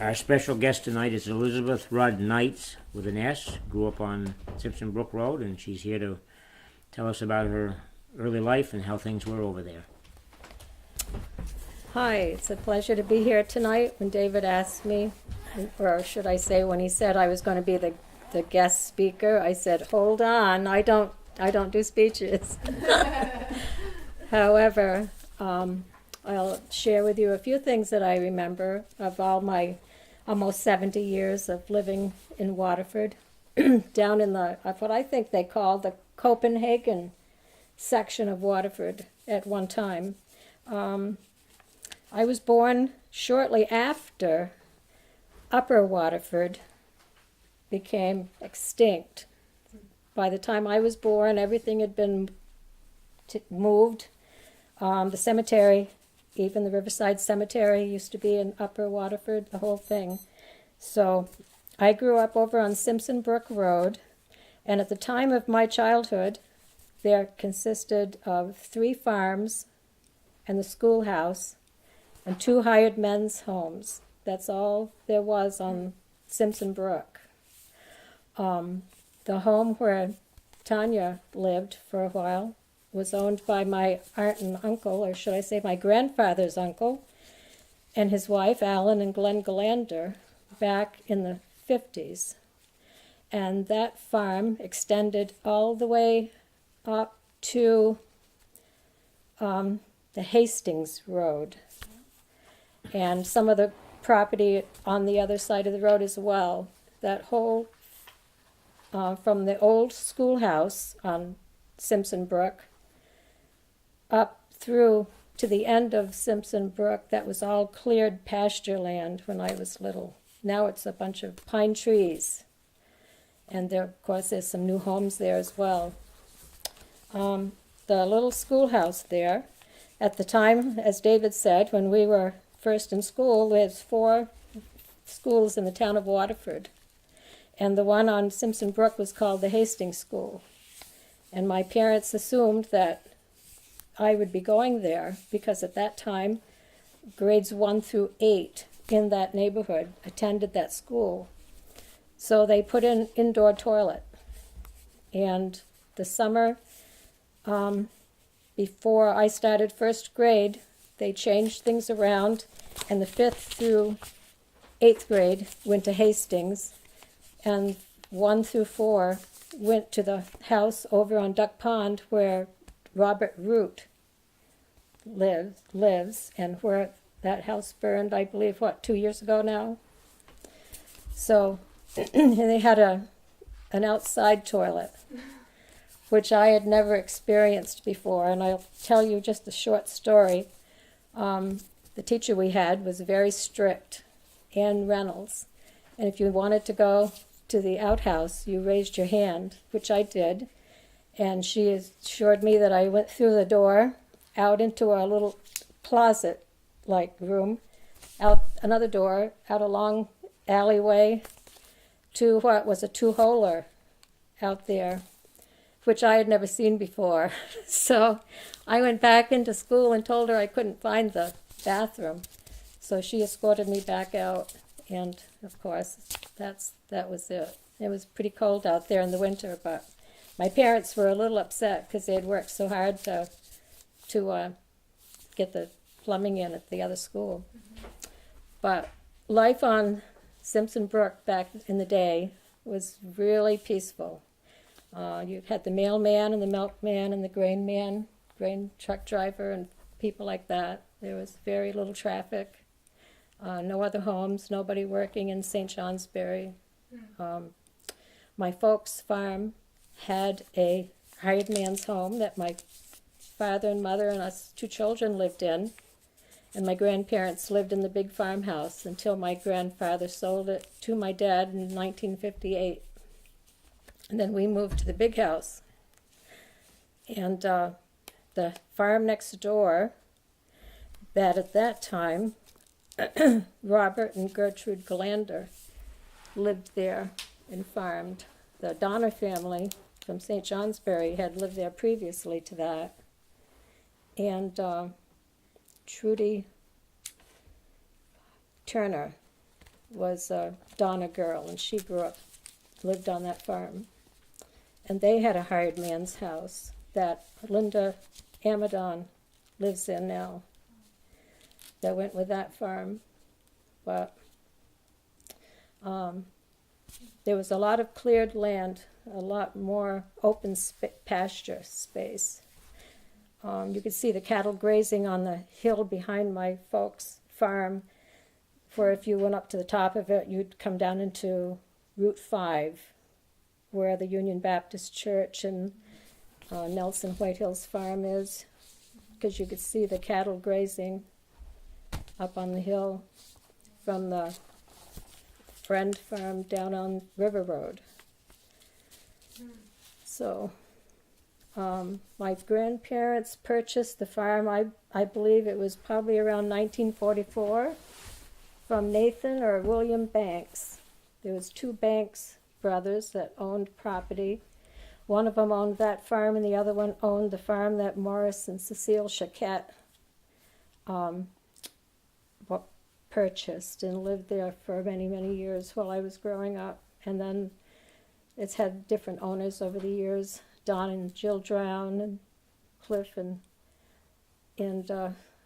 Our special guest tonight is Elizabeth Rudd Knights with an S, grew up on Simpson Brook Road, and she's here to tell us about her early life and how things were over there. Hi, it's a pleasure to be here tonight. When David asked me, or should I say when he said I was going to be the guest speaker, I said, hold on, I don't do speeches. However, I'll share with you a few things that I remember of all my almost 70 years of living in Waterford, down in the, what I think they call the Copenhagen section of Waterford at one time. I was born shortly after Upper Waterford became extinct. By the time I was born, everything had been moved. The cemetery, even the Riverside Cemetery, used to be in Upper Waterford, the whole thing. So I grew up over on Simpson Brook Road, and at the time of my childhood, there consisted of 3 farms and the schoolhouse and 2 hired men's homes. That's all there was on Simpson Brook. The home where Tanya lived for a while was owned by my aunt and uncle, or should I say my grandfather's uncle, and his wife, Alan and Glenn Gillander, back in the 50s. And that farm extended all the way up to the Hastings Road, and some of the property on the other side of the road as well. That whole, from the old schoolhouse on Simpson Brook up through to the end of Simpson Brook, that was all cleared pasture land when I was little. Now it's a bunch of pine trees. And there, of course, there's some new homes there as well. The little schoolhouse there, at the time, as David said, when we were first in school, there's 4 schools in the town of Waterford. And the one on Simpson Brook was called the Hastings School. And my parents assumed that I would be going there because at that time, grades 1 through 8 in that neighborhood attended that school. So they put in indoor toilet. And the summer before I started first grade, they changed things around, and the 5th through 8th grade went to Hastings, and 1 through 4 went to the house over on Duck Pond where Robert Root lives, and where that house burned, I believe, 2 years ago now? So they had an outside toilet, which I had never experienced before, and I'll tell you just a short story. The teacher we had was very strict, Ann Reynolds, and if you wanted to go to the outhouse, you raised your hand, which I did, and she assured me that I went through the door, out into a little closet-like room, out another door, out a long alleyway, to what was a 2-holer out there, which I had never seen before. So I went back into school and told her I couldn't find the bathroom. So she escorted me back out, and of course, that was it. It was pretty cold out there in the winter, but my parents were a little upset because they had worked so hard to get the plumbing in at the other school. But life on Simpson Brook back in the day was really peaceful. You had the mailman and the milkman and the grain truck driver and people like that. There was very little traffic, no other homes, nobody working in St. Johnsbury. My folks' farm had a hired man's home that my father and mother and us 2 children lived in, and my grandparents lived in the big farmhouse until my grandfather sold it to my dad in 1958. And then we moved to the big house. And the farm next door, that at that time, Robert and Gertrude Gillander lived there and farmed. The Donner family from St. Johnsbury had lived there previously to that. And Trudy Turner was a Donna girl, and she lived on that farm. And they had a hired man's house that Linda Amadon lives in now, that went with that farm. But there was a lot of cleared land, a lot more open pasture space. You could see the cattle grazing on the hill behind my folks' farm, for if you went up to the top of it, you'd come down into Route 5, where the Union Baptist Church and Nelson Whitehill's farm is, because you could see the cattle grazing up on the hill from the Friend farm down on River Road. So my grandparents purchased the farm, I believe it was probably around 1944, from Nathan or William Banks. There was two Banks brothers that owned property. One of them owned that farm, and the other one owned the farm that Morris and Cecile Chaquette purchased and lived there for many, many years while I was growing up. And then it's had different owners over the years, Don and Jill Drown, and Cliff and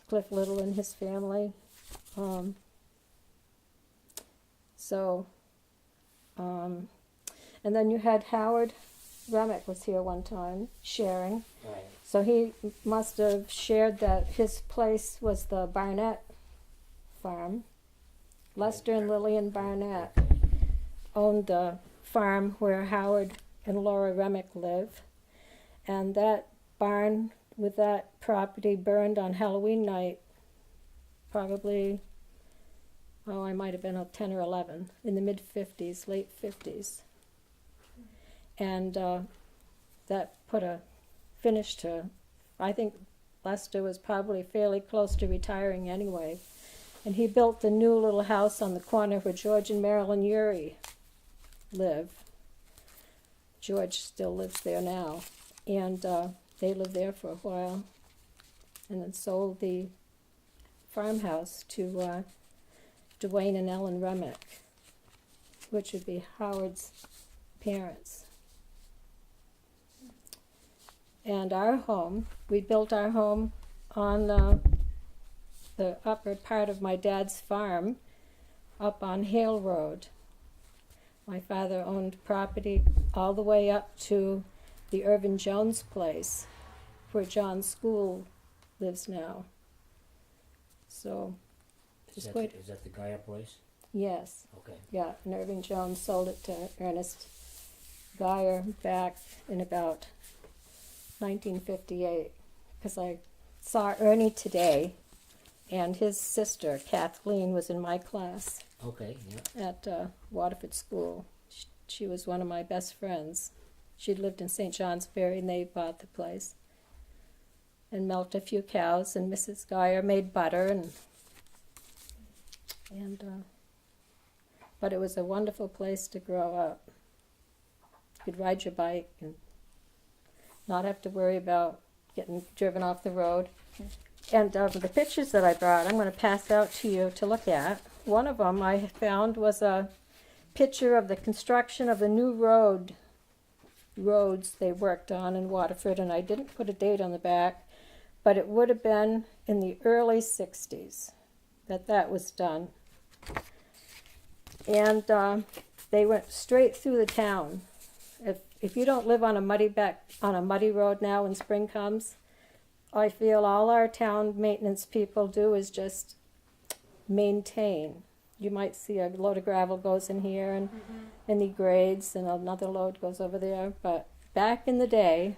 Cliff Little and his family. And then you had Howard Remick was here one time sharing. Right. So he must have shared that his place was the Barnett farm. Lester and Lillian Barnett owned the farm where Howard and Laura Remick live. And that barn with that property burned on Halloween night, probably, I might have been 10 or 11, in the mid-50s, late 50s. And that put a finish to, I think Lester was probably fairly close to retiring anyway. And he built the new little house on the corner where George and Marilyn Urey live. George still lives there now. And they lived there for a while. And then sold the farmhouse to Dwayne and Ellen Remick, which would be Howard's parents. And our home, we built our home on the upper part of my dad's farm up on Hale Road. My father owned property all the way up to the Irvin Jones place, where John's school lives now. So, Is just wait. is that the Gaia place? Yes. Okay. Yeah, and Irving Jones sold it to Ernest Geyer back in about 1958, because I saw Ernie today, and his sister, Kathleen, was in my class Okay, yeah. at Waterford School. She was one of my best friends. She'd lived in St. Johnsbury, and they bought the place and milked a few cows, and Mrs. Geyer made butter, and but it was a wonderful place to grow up. You could ride your bike and not have to worry about getting driven off the road. And the pictures that I brought, I'm going to pass out to you to look at. One of them I found was a picture of the construction of the new roads they worked on in Waterford, and I didn't put a date on the back, but it would have been in the early 60s that was done. And they went straight through the town. If you don't live on a muddy road now when spring comes, I feel all our town maintenance people do is just maintain. You might see a load of gravel goes in here and he grades, and another load goes over there. But back in the day,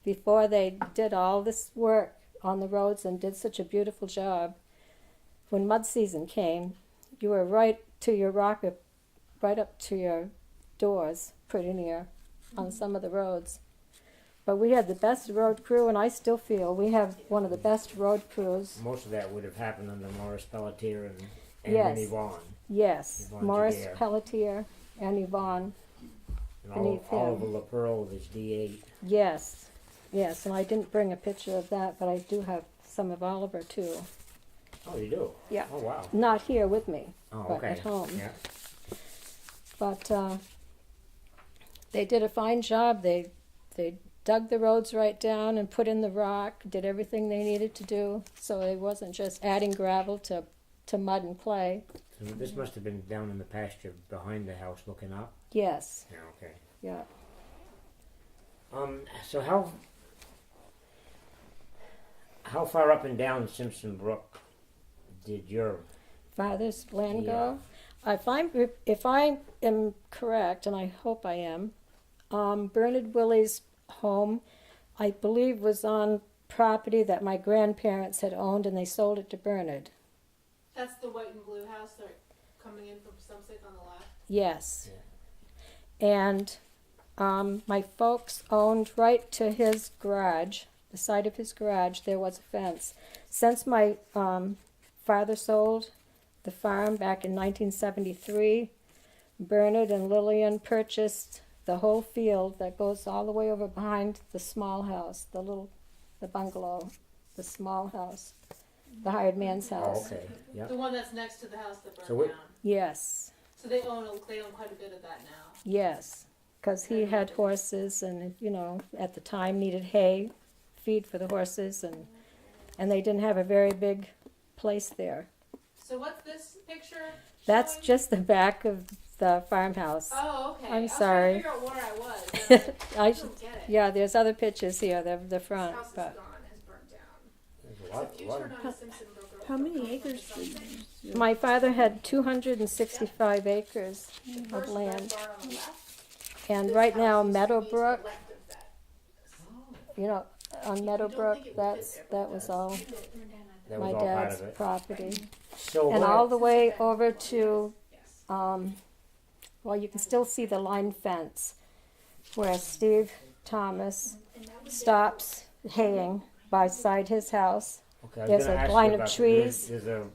before they did all this work on the roads and did such a beautiful job, when mud season came, you were right to your rocket, right up to your doors, pretty near, on some of the roads. But we had the best road crew, and I still feel we have one of the best road crews. Most of that would have happened under Morris Pelletier and Yes. Yvonne. Yes, Yvonne Morris Judea. Pelletier and Yvonne. And Beneath Oliver him. LaPearl was D8. Yes, and I didn't bring a picture of that, but I do have some of Oliver too. Oh, you do? Yeah. Oh, wow. Not here with me, Oh, but okay. at home. Yeah. But they did a fine job. They dug the roads right down and put in the rock, did everything they needed to do, so it wasn't just adding gravel to mud and clay. So this must have been down in the pasture behind the house looking up? Yes. Yeah, okay. Yeah. So how far up and down Simpson Brook did your... Father's land Yeah. go? If I am correct, and I hope I am, Bernard Willie's home, I believe, was on property that my grandparents had owned, and they sold it to Bernard. That's the white and blue house they're coming in from Sumsick on the left. Yes. And my folks owned right to his garage, the side of his garage, there was a fence. Since my father sold the farm back in 1973, Bernard and Lillian purchased the whole field that goes all the way over behind the small house, the bungalow, the small house, the hired man's Oh, house. okay. Yeah. The one that's next to the house that burned So what- down. Yes, So they own quite a bit of that now. yes, because he had horses and, at the time needed hay, feed for the horses, and they didn't have a very big place there. So what's this picture? That's showing? just the back of the farmhouse. Oh, okay. I'm I was sorry. trying to figure out where I was. I I should, don't get it. yeah, there's other pictures here, the This front, house is but gone, has burnt down. There's a So lot, if you lot turn of... on Simpson Brook Road, How it'll many come acres from did Sumsick. my father had 265 acres The of first red land. barn on the left, And this right now, house used to be to the Meadowbrook, left of that. you know, on Meadowbrook, that was all That my was all part dad's of it. property. So And what- all the way over to, Yes. well, you can still see the line fence where Steve Thomas stops haying beside his house. Okay, I was There's gonna a ask you line of about that. trees. There's a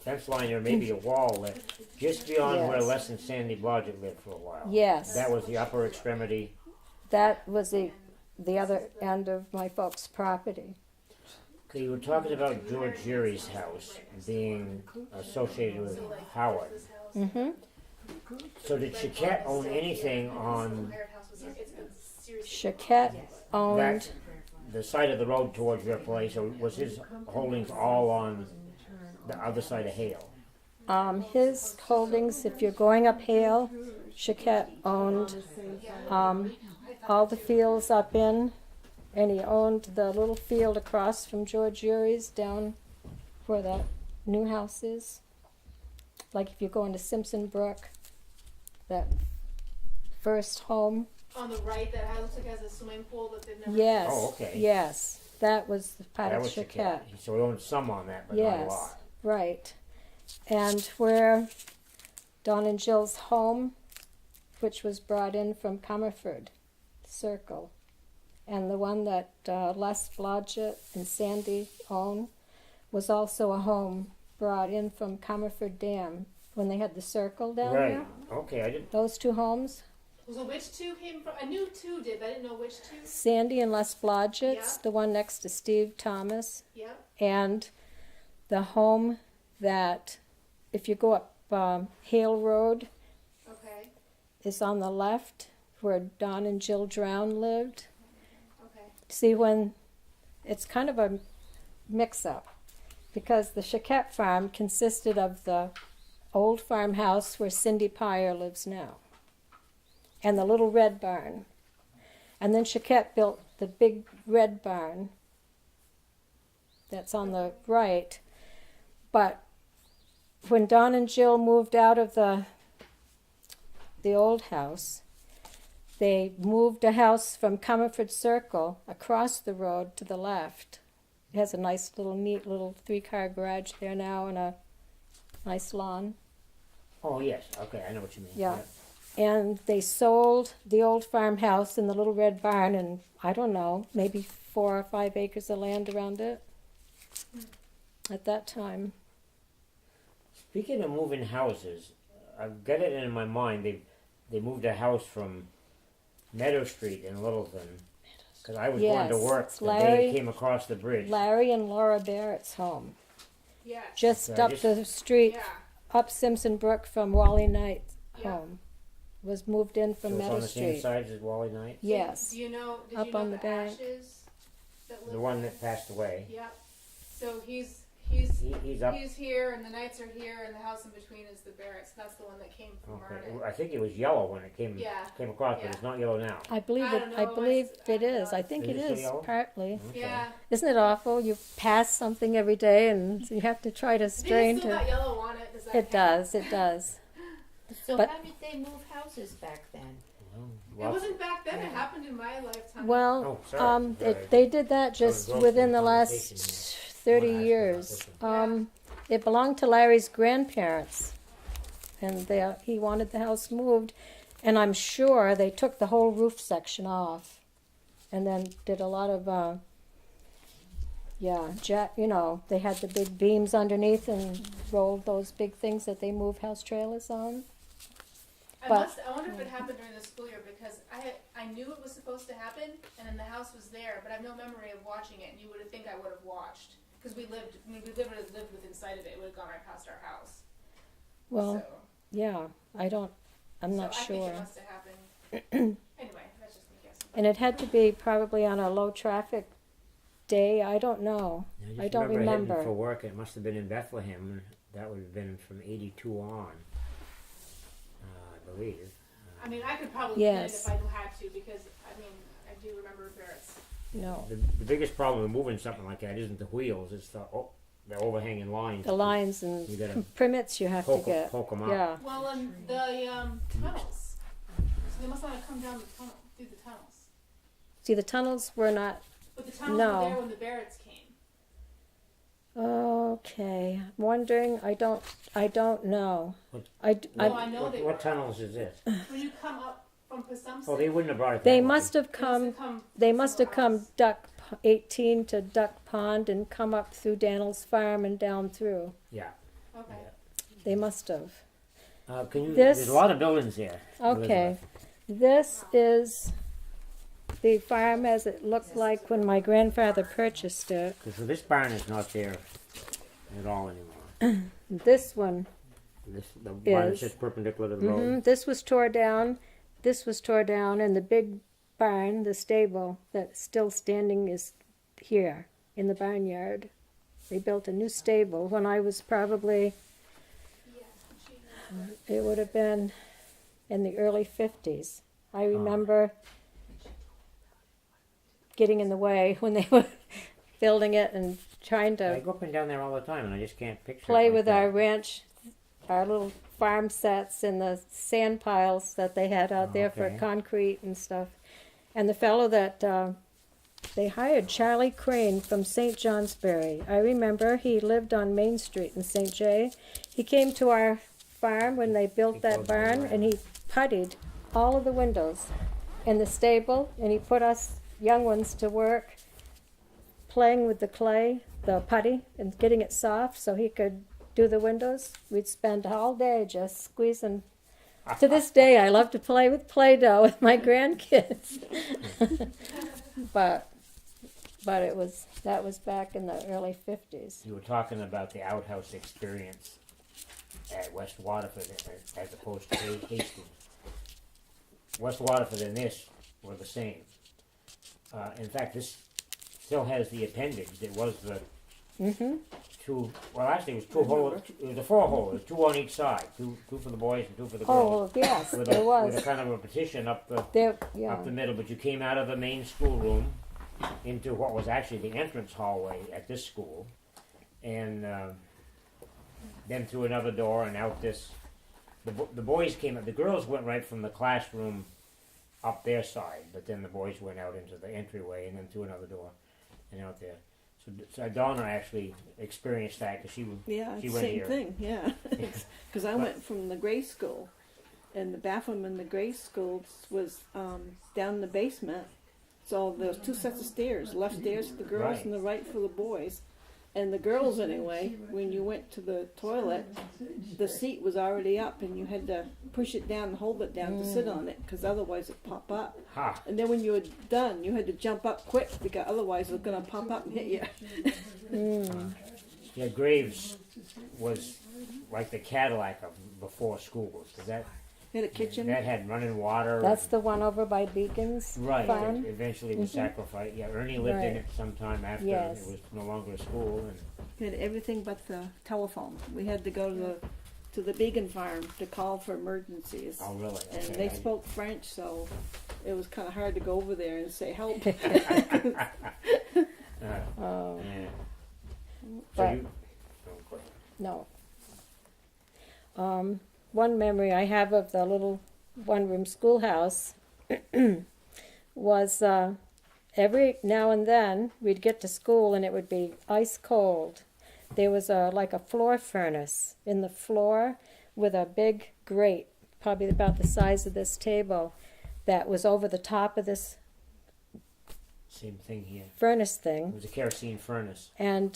fence line or maybe a wall that just beyond where Yes. Les and Sandy Blodgett lived for a while. Yes. That was the upper extremity. That was the other end of my folks' property. Okay, you were talking about George Urey's house being associated with Howard. Mm-hmm. So did Chiquette own anything on Chiquette owned, that, the side of the road towards your place, or was his holdings all on the other side of Hale? his holdings, if you're going up Hale, Chiquette owned all the fields up in, and he owned the little field across from George Urey's down where the new house is. Like if you go into Simpson Brook, that first home. On the right, that house looks like it has a swimming pool that they've never. Yes. Oh, okay. Yes, that was the part That of was Chiquette. So he owned some on that, but not a Yes, lot. right. And where Don and Jill's home, which was brought in from Comerford Circle, and the one that Les Blodgett and Sandy own, was also a home brought in from Comerford Dam when they had the circle down Right. there. Okay, I didn't. Those two homes, So which two came from? I knew two did, but I didn't know which two. Sandy and Les Blodgett's, Yeah. the one next to Steve Thomas, Yep. and the home that, if you go up Hale Road, Okay. is on the left where Don and Jill Drown lived. Okay. See, when it's kind of a mix-up because the Chiquette farm consisted of the old farmhouse where Cindy Pyer lives now and the little red barn. And then Chiquette built the big red barn that's on the right. But when Don and Jill moved out of the old house, they moved a house from Comerford Circle across the road to the left. It has a nice little, neat little 3-car garage there now and a nice lawn. Oh yes. Okay, I know what you mean. Yeah. And they sold the old farmhouse and the little red barn and, I don't know, maybe 4 or 5 acres of land around it at that time. Speaking of moving houses, I've got it in my mind. They moved a house from Meadow Street in Littleton because I was going to Yes, work it's the Larry- day it came across the bridge. Larry and Laura Barrett's home. Yes. just So up just- the street, Yeah. up Simpson Brook from Wally Knight's Yeah. home. Was moved in So from it's Meadow on the same Street. side as Wally Knight? Yes. Do you know? Did Up you know on the bank. Ashes that lived The one there? that passed away. Yep. So he's He's up. he's here, and the Knights are here, and the house in between is the Barretts. That's the one that came from Okay. Martin. I think it was yellow when it came Yeah. across, Yeah. but it's not yellow now. I believe I it. don't know, I it believe must- it I don't is. know. I think Is it it still is yellow? partly. Okay. Yeah. Isn't it awful? You pass something every day, and you have to try to I think strain it's still to. got yellow on it. Does that It count? does. It does. So But- how did they move houses back then? It wasn't back then. It happened in my lifetime. Well, Oh, sorry. they did that just gross within the connotation. last I 30 wanna ask you years. about this It belonged to Larry's grandparents, and he wanted the house moved, and I'm sure they took the whole roof section off, and then did a lot of, they had the big beams underneath and rolled those big things that they move house trailers on. I wonder if it happened during the school year because I knew it was supposed to happen, and then the house was there, but I have no memory of watching it. And you would have think I would have watched because we lived within sight of it. It would have gone right past our house. Well, so, yeah, I'm not so I sure. think it must have happened. Anyway, that's just me guessing. And it had to be probably on a low traffic day. I don't know. Yeah, I don't remember. Heading for work. It must have been in Bethlehem. And that would have been from '82 on, I believe. I mean, I could probably Yes. pin it if I had to because I mean I do remember Barrett's. No. The biggest problem with moving something like that isn't the wheels; it's the overhanging lines. The lines You gotta and permits you have to get. poke them out. Yeah. Well, and the tunnels. So they must not have come down the tunnel through the tunnels. See, the tunnels were not. But the tunnels No. were there when the Barretts came. Okay. I'm wondering. I don't know. What- No, I know they were. What tunnels is this? When you come up from Pasumsett, Oh, they wouldn't have brought it. They that way. must have they must come. have They must have somewhere come else. 18 to Duck Pond and come up through Daniel's farm and down through. Yeah. Okay. They must have. This- There's a lot of buildings there. Okay. Elizabeth. This is the farm as it looked like when my grandfather purchased it. So this barn is not there at all anymore. This one, The barn is Is. just perpendicular to the road. this was tore down. This was tore down, and the big barn, the stable that's still standing, is here in the barnyard. They built a new stable when I was probably, it would have been in the early 50s. I remember getting in the way when they were building it and trying I to go up and down there all the time, and I just can't picture. play it like with that. our ranch, our little farm sets and the sand piles that they had out there for Okay. concrete and stuff. And the fellow that they hired, Charlie Crane from St. Johnsbury. I remember he lived on Main Street in St. J. He came to our farm when they built He that closed barn, the and he puttied all of the windows in the stable, and he put us young ones to work playing with the clay, the putty, and getting it soft so he could do the windows. We'd spend all day just squeezing. To this day, I love to play with Play-Doh with my grandkids. but that was back in the early 50s. You were talking about the outhouse experience at West Waterford as opposed to Hastings. West Waterford and this were the same. In fact, this still has the appendage. It was the two. Well, actually, it was two holes. It was a 4-hole. It was 2 on each side. Two for the boys and 2 for the girls. Oh, yes, with there with was. a kind of a partition up the There, yeah. up the middle. But you came out of the main schoolroom into what was actually the entrance hallway at this school, and then through another door and out this. The boys came up. The girls went right from the classroom up their side, but then the boys went out into the entryway and then through another door and out there. So Donna actually experienced that because she Yeah, she it's went same here. thing. Yeah, because I went from the grade school, and the bathroom in the grade school was down in the basement. So there was 2 sets of stairs: left stairs for the girls Right. and the right for the boys. And the girls, anyway, when you went to the toilet, the seat was already up, and you had to push it down and hold it down to sit on it, because otherwise it'd pop up. Ha! And then when you were done, you had to jump up quick, because otherwise it was going to pop up and hit you. Yeah, Graves was like the Cadillac of before schools. 'Cause that Had a kitchen. that had running water. That's the one over by Beacon's right. farm. It eventually was sacrificed. Yeah, Ernie lived in Right. it sometime after Yes. it was no longer a school. And Had everything but the telephone. We had to go to the Beacon farm to call for emergencies. oh, really? And Okay. they spoke French, so it was kind of hard to go over there and say help. Oh, Yeah. So But- you. Oh, go ahead. no. One memory I have of the little one-room schoolhouse was every now and then we'd get to school and it would be ice cold. There was like a floor furnace in the floor with a big grate, probably about the size of this table, that was over the top of this Same thing here. furnace It thing. was a kerosene furnace. And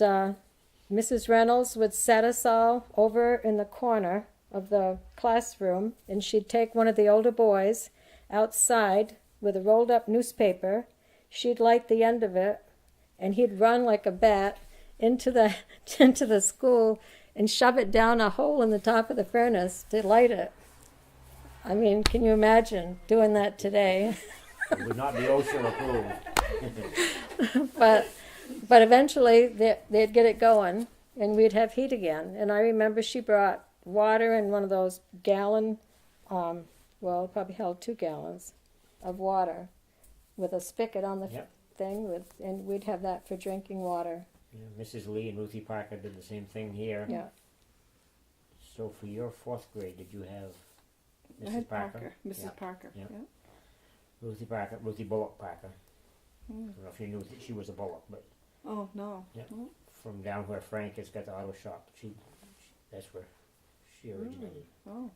Mrs. Reynolds would set us all over in the corner of the classroom, and she'd take one of the older boys outside with a rolled up newspaper. She'd light the end of it, and he'd run like a bat into the into the school and shove it down a hole in the top of the furnace to light it. I mean, can you imagine doing that today? It would not be OSHA approved. But eventually they'd get it going, and we'd have heat again. And I remember she brought water in one of those gallon, well, it probably held 2 gallons of water with a spigot on the Yep. thing, and we'd have that for drinking water. Yeah, Mrs. Lee and Ruthie Parker did the same thing here. Yeah. So for your 4th grade, did you have I Mrs. had Parker? Mrs. Yeah. Parker. Yeah. Yeah. Ruthie Parker, Ruthie Bullock Parker. Mm. I don't know if you knew that she was a Bullock, but Oh no. Yeah. No. from down where Frank has got the auto shop, that's where she originated. Oh.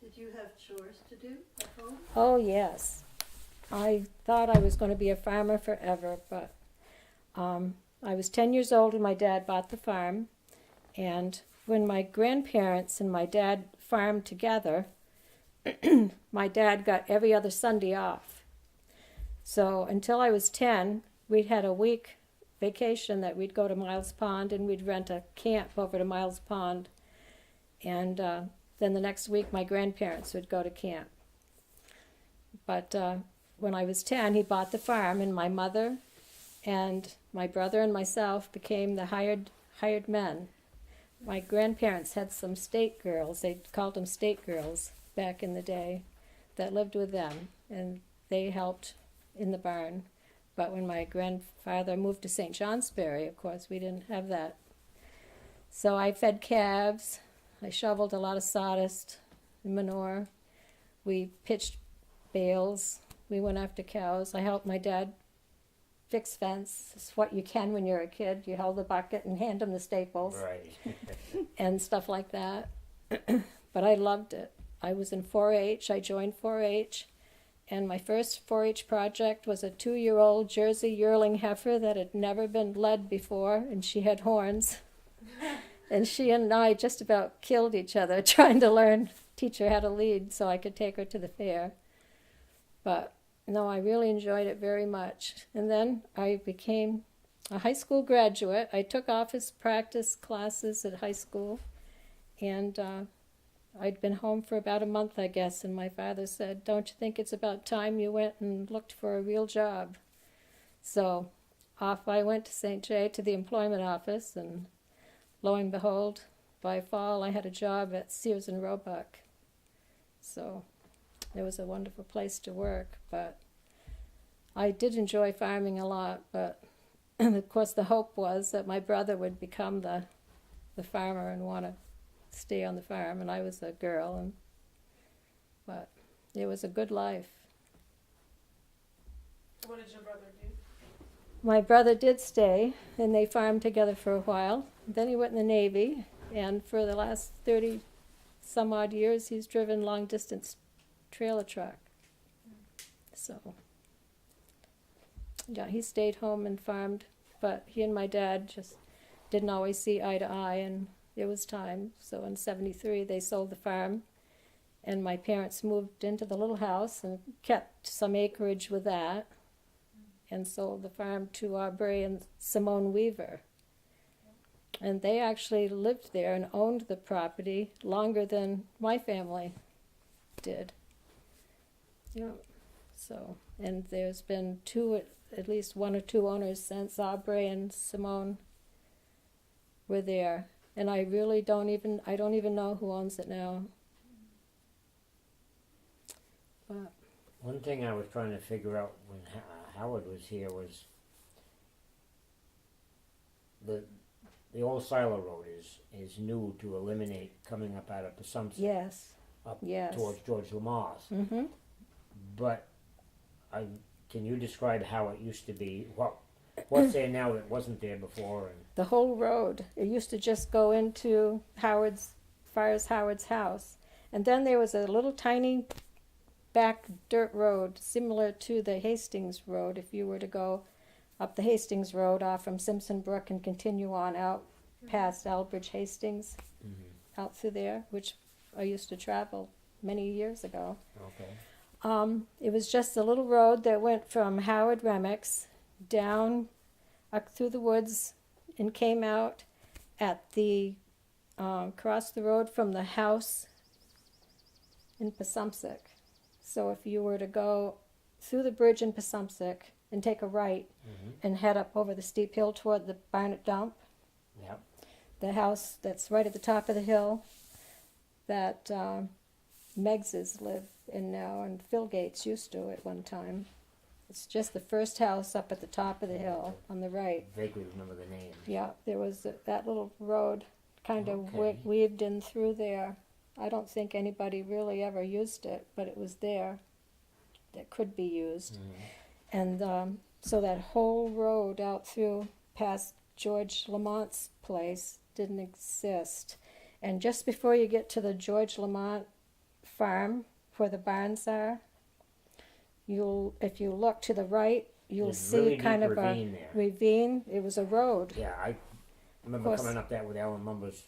Did you have chores to do at home? Oh, yes. I thought I was going to be a farmer forever, but I was 10 years old when my dad bought the farm. And when my grandparents and my dad farmed together, my dad got every other Sunday off. So until I was 10, we'd had a week vacation that we'd go to Miles Pond, and we'd rent a camp over to Miles Pond. And then the next week, my grandparents would go to camp. But when I was 10, he bought the farm, and my mother and my brother and myself became the hired men. My grandparents had some state girls, they called them state girls back in the day, that lived with them, and they helped in the barn. But when my grandfather moved to St. Johnsbury, of course, we didn't have that. So I fed calves, I shoveled a lot of sawdust and manure, we pitched bales, we went after cows. I helped my dad fix fence. It's what you can when you're a kid. You hold the bucket and hand him the staples Right. and stuff like that. But I loved it. I was in 4-H. I joined 4-H. And my first 4-H project was a 2-year-old Jersey yearling heifer that had never been led before, and she had horns. And she and I just about killed each other trying to teach her how to lead so I could take her to the fair. But no, I really enjoyed it very much. And then I became a high school graduate. I took office practice classes at high school, and I'd been home for about a month, I guess, and my father said, "Don't you think it's about time you went and looked for a real job?" So off I went to St. J to the employment office, and lo and behold, by fall I had a job at Sears and Roebuck. So it was a wonderful place to work, but I did enjoy farming a lot, but of course the hope was that my brother would become the farmer and want to stay on the farm, and I was a girl, but it was a good life. What did your brother do? My brother did stay, and they farmed together for a while. Then he went in the Navy, and for the last 30 some odd years he's driven long distance trailer truck. So yeah, he stayed home and farmed, but he and my dad just didn't always see eye to eye, and it was time. So in '73 they sold the farm, and my parents moved into the little house and kept some acreage with that, and sold the farm to Aubrey and Simone Weaver. And they actually lived there and owned the property longer than my family did. Yeah. So, and there's been at least one or two owners since Aubrey and Simone were there. And I really don't even know who owns it now. But One thing I was trying to figure out when Howard was here was the old Silo Road is new to eliminate coming up out of Passumpsic yes. up Yes. towards George Lamar's. Mm-hmm. But can you describe how it used to be? What's there now that wasn't there before? And The whole road. It used to just go into Howard's house. And then there was a little tiny back dirt road similar to the Hastings Road if you were to go up the Hastings Road off from Simpson Brook and continue on out past Albridge Hastings, out through there, which I used to travel many years ago. okay. It was just a little road that went from Howard Remix down up through the woods and came out at the across the road from the house in Passumpsic. So if you were to go through the bridge in Passumpsic and take a right and head up over the steep hill toward the Barnett Dump, Yep. the house that's right at the top of the hill that Meggses live in now, and Phil Gates used to at one time. It's just the first house up at the top of the hill on the right. Vaguely remember the name. Yeah, there was that little road kind of Okay. weaved in through there. I don't think anybody really ever used it, but it was there. That could be used. And so that whole road out through past George Lamont's place didn't exist. And just before you get to the George Lamont farm where the barns are, if you look to the right, you'll There's see really kind deep of ravine a there. ravine. It was a road. Yeah, I remember course. coming up that with Alan Mumber's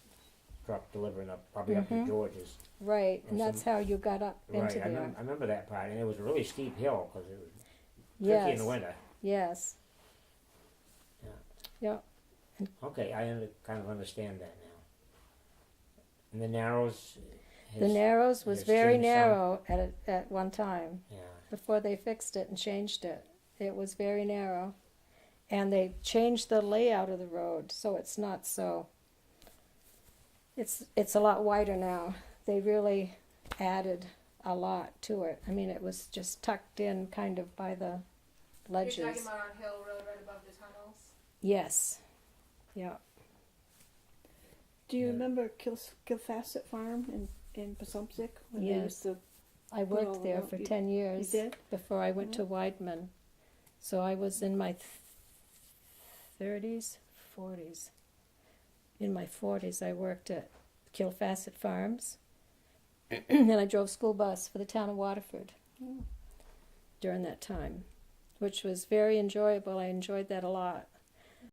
truck delivering up, probably up to George's. Right, and And that's how you got up Right, into I there. remember that part, and it was a really steep hill because it was tricky Yes. in the winter. Yes. Yeah. Yeah. Okay, I kind of understand that now. And the Narrows. The Narrows was has very changed some. narrow at one time. Yeah. Before they fixed it and changed it. It was very narrow. And they changed the layout of the road, so it's not so. It's a lot wider now. They really added a lot to it. I mean, it was just tucked in kind of by the ledges. You're talking about on Hill Road right above the tunnels? Yes. Yeah. Do you Yeah. remember Kilfasset Farm in Passumpsic? When they Yes. used to I put all worked there the- for you- 10 years You did? before I went to Weidman. So I was in my 30s, 40s. In my 40s, I worked at Kilfasset Farms. And I drove school bus for the town of Waterford during that time, which was very enjoyable. I enjoyed that a lot.